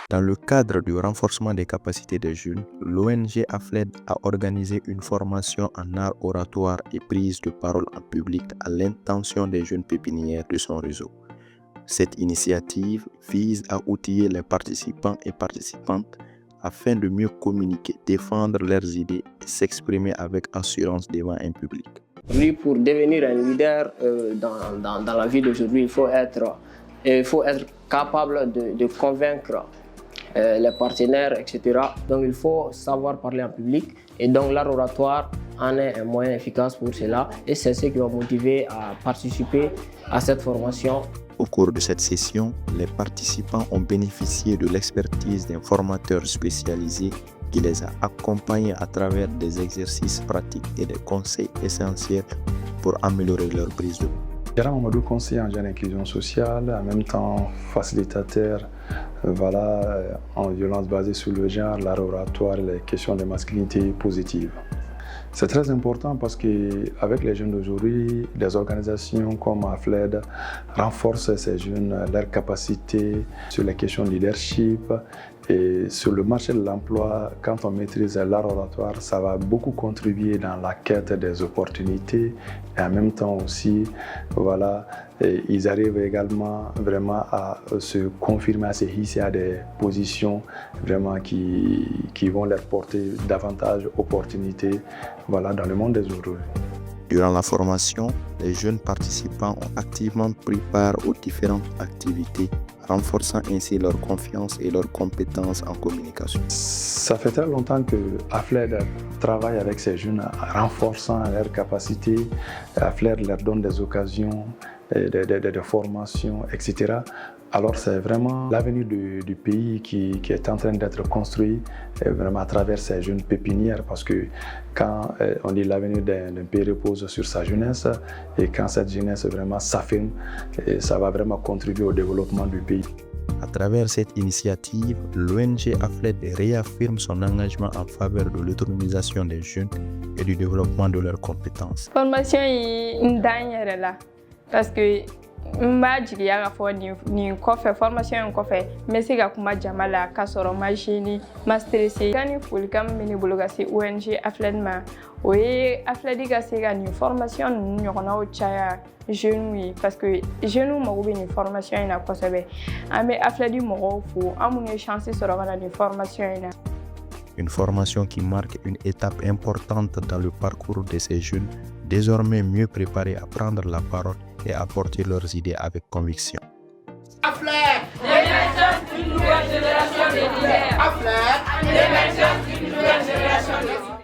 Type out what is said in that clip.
Dans le cadre du renforcement des capacités des jeunes, l'ONG AFLED a organisé une formation en art oratoire et prise de parole en public à l'intention des jeunes pépinières de son réseau. Cette initiative vise à outiller les participants et participantes afin de mieux communiquer, défendre leurs idées et s'exprimer avec assurance devant un public. Oui, pour devenir un leader dans la vie d'aujourd'hui, il faut être capable de convaincre les partenaires, etc. Donc il faut savoir parler en public et donc l'art oratoire en est un moyen efficace pour cela et c'est ce qui va motiver à participer à cette formation. Au cours de cette session, les participants ont bénéficié de l'expertise d'un formateur spécialisé qui les a accompagnés à travers des exercices pratiques et des conseils essentiels pour améliorer leur prise de parole. Yaram Amadou, conseiller en jeune inclusion sociale, en même temps facilitateur en violence basée sur le genre, l'art oratoire et les questions de masculinité positive. C'est très important parce qu'avec les jeunes d'aujourd'hui, des organisations comme AFLED renforcent ces jeunes, leurs capacités sur les questions de leadership. Et sur le marché de l'emploi, quand on maîtrise l'art oratoire, ça va beaucoup contribuer dans la quête des opportunités et en même temps aussi, ils arrivent également vraiment à se confirmer, à se hisser à des positions vraiment qui vont leur porter davantage d'opportunités dans le monde d'aujourd'hui. Durant la formation, les jeunes participants ont activement pris part aux différentes activités, renforçant ainsi leur confiance et leurs compétences en communication. Ça fait très longtemps que AFLED travaille avec ces jeunes en renforçant leurs capacités. AFLED leur donne des occasions, des formations, etc. Alors c'est vraiment l'avenir du pays qui est en train d'être construit vraiment à travers ces jeunes pépinières parce que quand on dit l'avenir d'un pays repose sur sa jeunesse et quand cette jeunesse vraiment s'affirme, ça va vraiment contribuer au développement du pays. À travers cette initiative, l'ONG AFLED réaffirme son engagement en faveur de l'autonomisation des jeunes et du développement de leurs compétences. Formation est une dernière parce que m'a jigiya k'a fɔ nin kɔfɛ formation in kɔfɛ n bɛ se ka kuma jama la k'a sɔrɔ ma gêner ma stressé ka ni folikan min bɛ ne bolo ka se ONG AFLED ma o ye AFLED ka se ka nin formation ninnu ɲɔgɔnnaw caya jeunes ye parce que jeunes mago bɛ nin formation in na kosɛbɛ an bɛ AFLED mɔgɔw fo an minnu ye chance sɔrɔ ka na nin formation in na. Une formation qui marque une étape importante dans le parcours de ces jeunes, désormais mieux préparés à prendre la parole et à porter leurs idées avec conviction. AFLED, une nouvelle génération de leaders.